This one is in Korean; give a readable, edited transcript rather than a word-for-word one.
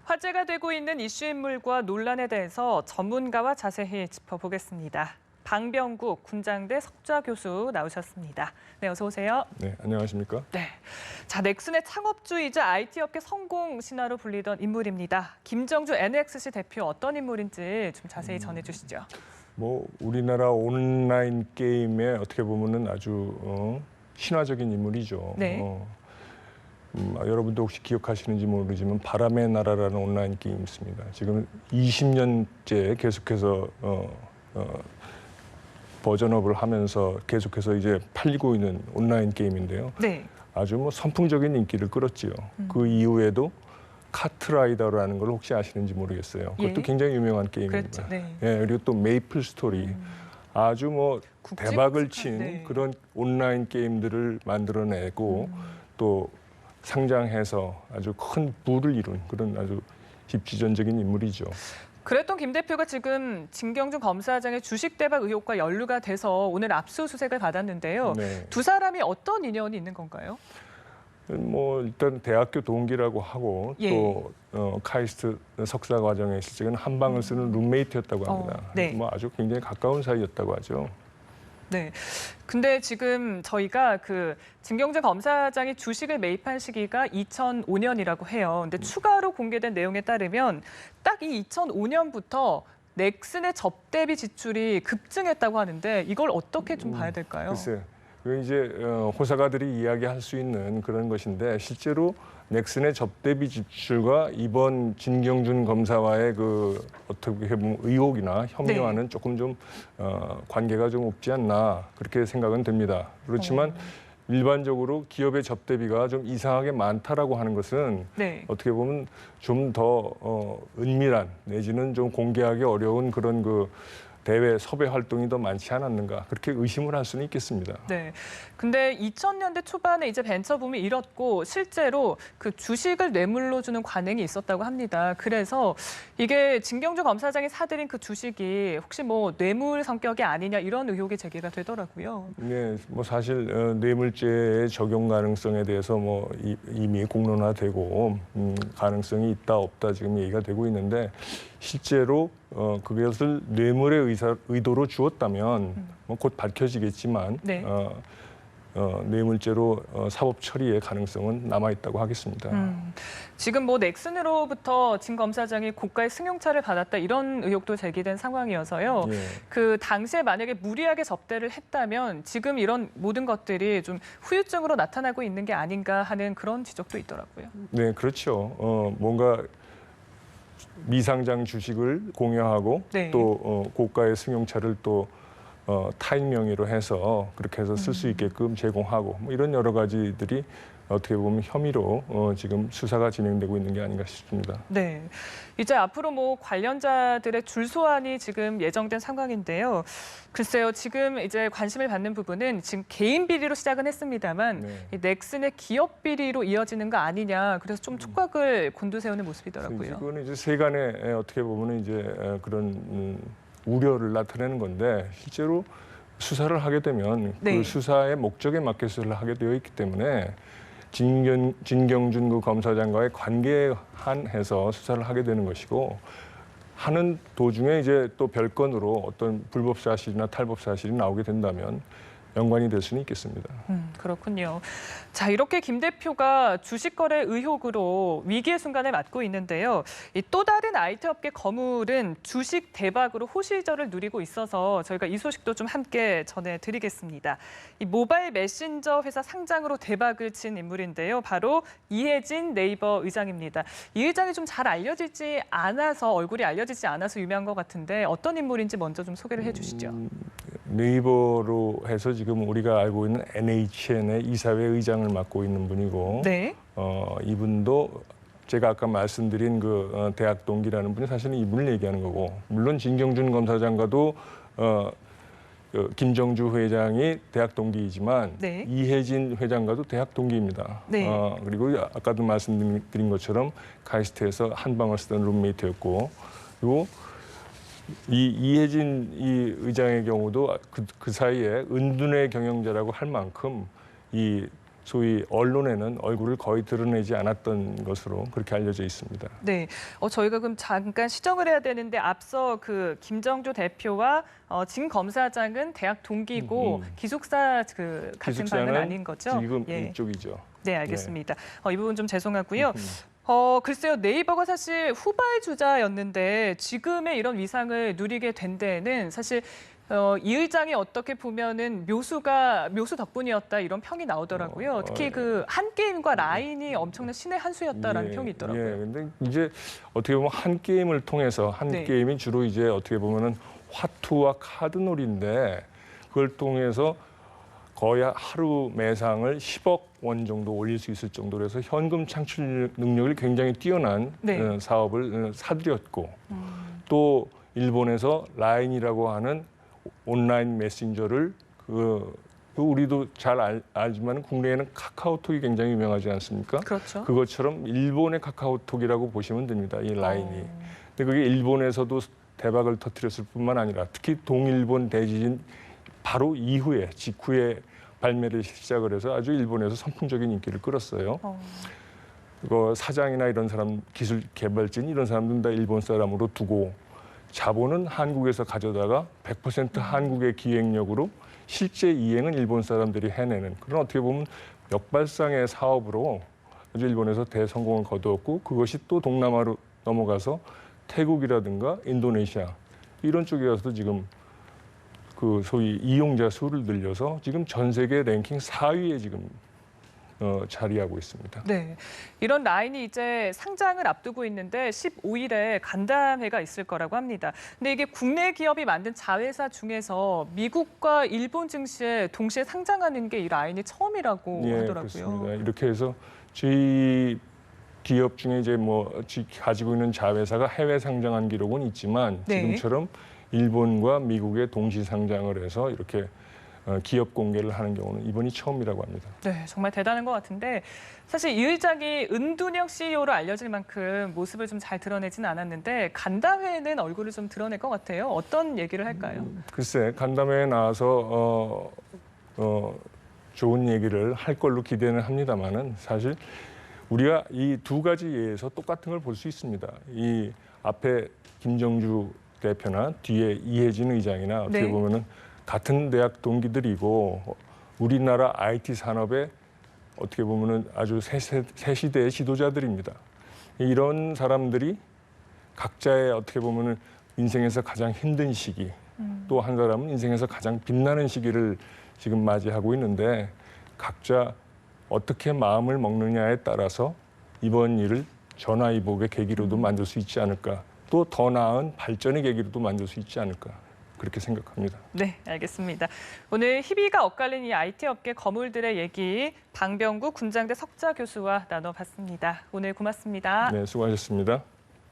화제가 되고 있는 이슈 인물과 논란에 대해서 전문가와 자세히 짚어보겠습니다. 방병국 군장대 석좌 교수 나오셨습니다. 네, 어서 오세요. 네, 안녕하십니까? 네, 자 넥슨의 창업주이자 IT 업계 성공 신화로 불리던 인물입니다. 김정주 NXC 대표 어떤 인물인지 좀 자세히 전해주시죠. 우리나라 온라인 게임에 어떻게 보면은 아주 신화적인 인물이죠. 네. 여러분도 혹시 기억하시는지 모르지만 바람의 나라라는 온라인 게임이 있습니다. 지금 20년째 계속해서 버전업을 하면서 계속해서 이제 팔리고 있는 온라인 게임인데요. 네. 아주 선풍적인 인기를 끌었지요. 그 이후에도 카트라이더라는 걸 혹시 아시는지 모르겠어요. 그것도 예. 굉장히 유명한 게임입니다. 그렇죠. 네. 예, 그리고 또 메이플 스토리. 아주 대박을 친 네. 그런 온라인 게임들을 만들어내고 또 상장해서 아주 큰 부를 이룬 그런 아주 집지전적인 인물이죠. 그랬던 김 대표가 지금 진경준 검사장의 주식 대박 의혹과 연루가 돼서 오늘 압수수색을 받았는데요. 네. 두 사람이 어떤 인연이 있는 건가요? 일단 대학교 동기라고 하고 예. 또 카이스트 석사 과정에 있을 적은 한 방을 쓰는 룸메이트였다고 합니다. 네. 아주 굉장히 가까운 사이였다고 하죠. 네. 근데 지금 저희가 진경준 검사장이 주식을 매입한 시기가 2005년이라고 해요. 근데 추가로 공개된 내용에 따르면 딱 이 2005년부터 넥슨의 접대비 지출이 급증했다고 하는데 이걸 어떻게 좀 봐야 될까요? 글쎄, 그 이제 호사가들이 이야기할 수 있는 그런 것인데 실제로 넥슨의 접대비 지출과 이번 진경준 검사와의 어떻게 보면 의혹이나 혐의와는 네. 조금 좀 관계가 좀 없지 않나 그렇게 생각은 됩니다. 그렇지만 일반적으로 기업의 접대비가 좀 이상하게 많다라고 하는 것은 네. 어떻게 보면 좀 더 은밀한 내지는 좀 공개하기 어려운 그런 대외 섭외 활동이 더 많지 않았는가 그렇게 의심을 할 수는 있겠습니다. 네. 근데 2000년대 초반에 이제 벤처 붐이 일었고 실제로 주식을 뇌물로 주는 관행이 있었다고 합니다. 그래서 이게 진경준 검사장이 사들인 그 주식이 혹시 뇌물 성격이 아니냐 이런 의혹이 제기가 되더라고요. 네, 사실 뇌물죄의 적용 가능성에 대해서 이미 공론화되고 가능성이 있다 없다 지금 얘기가 되고 있는데 실제로 그것을 뇌물의 의도로 주었다면 곧 밝혀지겠지만 네. 뇌물죄로 사법 처리의 가능성은 남아 있다고 하겠습니다. 지금 넥슨으로부터 진 검사장이 고가의 승용차를 받았다 이런 의혹도 제기된 상황이어서요. 예. 당시에 만약에 무리하게 접대를 했다면 지금 이런 모든 것들이 좀 후유증으로 나타나고 있는 게 아닌가 하는 그런 지적도 있더라고요. 네, 그렇죠. 뭔가 미상장 주식을 공여하고 네. 또 고가의 승용차를 또 타인 명의로 해서 그렇게 해서 쓸 수 있게끔 제공하고 이런 여러 가지들이 어떻게 보면 혐의로 지금 수사가 진행되고 있는 게 아닌가 싶습니다. 네, 이제 앞으로 관련자들의 줄 소환이 지금 예정된 상황인데요. 글쎄요, 지금 이제 관심을 받는 부분은 지금 개인 비리로 시작은 했습니다만 이 넥슨의 기업 비리로 이어지는 거 아니냐. 그래서 좀 촉각을 곤두세우는 모습이더라고요. 이거는 이제 세간에 어떻게 보면 이제 그런 우려를 나타내는 건데 실제로 수사를 하게 되면 네. 그 수사의 목적에 맞게 수사를 하게 되어 있기 때문에 진경준 검사장과의 관계에 한해서 수사를 하게 되는 것이고 하는 도중에 이제 또 별건으로 어떤 불법 사실이나 탈법 사실이 나오게 된다면 연관이 될 수는 있겠습니다. 그렇군요. 자, 이렇게 김 대표가 주식 거래 의혹으로 위기의 순간을 맞고 있는데요. 또 다른 IT 업계 거물은 주식 대박으로 호시절을 누리고 있어서 저희가 이 소식도 좀 함께 전해드리겠습니다. 이 모바일 메신저 회사 상장으로 대박을 친 인물인데요. 바로 이혜진 네이버 의장입니다. 이 의장이 좀 잘 알려지지 않아서 얼굴이 알려지지 않아서 유명한 것 같은데 어떤 인물인지 먼저 좀 소개를 해주시죠. 네이버로 해서 지금 우리가 알고 있는 NHN의 이사회 의장을 맡고 있는 분이고 네. 이분도 제가 아까 말씀드린 대학 동기라는 분이 사실은 이분을 얘기하는 거고 물론 진경준 검사장과도 김정주 회장이 대학 동기이지만 네. 이혜진 회장과도 대학 동기입니다. 네. 그리고 아까도 말씀드린 것처럼 카이스트에서 한 방을 쓰던 룸메이트였고 그리고 이혜진 의장의 경우도 그 사이에 은둔의 경영자라고 할 만큼 이 소위 언론에는 얼굴을 거의 드러내지 않았던 것으로 그렇게 알려져 있습니다. 네, 저희가 그럼 잠깐 시정을 해야 되는데 앞서 그 김정조 대표와 진 검사장은 대학 동기고 기숙사 그 같은 반은 아닌 거죠? 지금 예. 이쪽이죠. 네, 알겠습니다. 이 부분 좀 죄송하고요. 글쎄요, 네이버가 사실 후발 주자였는데 지금의 이런 위상을 누리게 된 데에는 사실 이 의장이 어떻게 보면은 묘수 덕분이었다 이런 평이 나오더라고요. 특히 그 한 게임과 라인이 엄청난 신의 한 수였다라는 평이 있더라고요. 예, 근데 이제 어떻게 보면 한 게임을 통해서 한 네. 게임이 주로 이제 어떻게 보면은 화투와 카드놀이인데 그걸 통해서 거의 하루 매상을 10억 원 정도 올릴 수 있을 정도로 해서 현금 창출 능력이 굉장히 뛰어난 네. 사업을 사들였고 또 일본에서 라인이라고 하는 온라인 메신저를 우리도 잘 알지만 국내에는 카카오톡이 굉장히 유명하지 않습니까? 그렇죠. 그것처럼 일본의 카카오톡이라고 보시면 됩니다. 이 라인이. 근데 그게 일본에서도 대박을 터뜨렸을 뿐만 아니라 특히 동일본 대지진 바로 이후에 직후에 발매를 시작을 해서 아주 일본에서 선풍적인 인기를 끌었어요. 그거 사장이나 이런 사람, 기술 개발진 이런 사람들은 다 일본 사람으로 두고 자본은 한국에서 가져다가 100% 한국의 기획력으로 실제 이행은 일본 사람들이 해내는 그런 어떻게 보면 역발상의 사업으로 아주 일본에서 대성공을 거두었고 그것이 또 동남아로 넘어가서 태국이라든가 인도네시아 이런 쪽에 가서도 지금 그 소위 이용자 수를 늘려서 지금 전 세계 랭킹 4위에 지금 자리하고 있습니다. 네, 이런 라인이 이제 상장을 앞두고 있는데 15일에 간담회가 있을 거라고 합니다. 근데 이게 국내 기업이 만든 자회사 중에서 미국과 일본 증시에 동시에 상장하는 게 이 라인이 처음이라고 하더라고요. 그렇습니다. 이렇게 해서 저희 기업 중에 이제 뭐 가지고 있는 자회사가 해외 상장한 기록은 있지만 네. 지금처럼 일본과 미국의 동시 상장을 해서 이렇게 기업 공개를 하는 경우는 이번이 처음이라고 합니다. 네, 정말 대단한 것 같은데 사실 이 의장이 은둔형 CEO로 알려질 만큼 모습을 좀 잘 드러내지는 않았는데 간담회에는 얼굴을 좀 드러낼 것 같아요. 어떤 얘기를 할까요? 글쎄 간담회에 나와서 좋은 얘기를 할 걸로 기대는 합니다만은 사실 우리가 이 두 가지 예에서 똑같은 걸 볼 수 있습니다. 이 앞에 김정주 대표나 뒤에 이해진 의장이나 어떻게 네. 보면은 같은 대학 동기들이고 우리나라 IT 산업의 어떻게 보면은 아주 새 시대의 지도자들입니다. 이런 사람들이 각자의 어떻게 보면은 인생에서 가장 힘든 시기, 또 한 사람은 인생에서 가장 빛나는 시기를 지금 맞이하고 있는데 각자 어떻게 마음을 먹느냐에 따라서 이번 일을 전화위복의 계기로도 만들 수 있지 않을까, 또 더 나은 발전의 계기로도 만들 수 있지 않을까 그렇게 생각합니다. 네, 알겠습니다. 오늘 희비가 엇갈린 이 IT 업계 거물들의 얘기 방병구 군장대 석좌 교수와 나눠봤습니다. 오늘 고맙습니다. 네, 수고하셨습니다.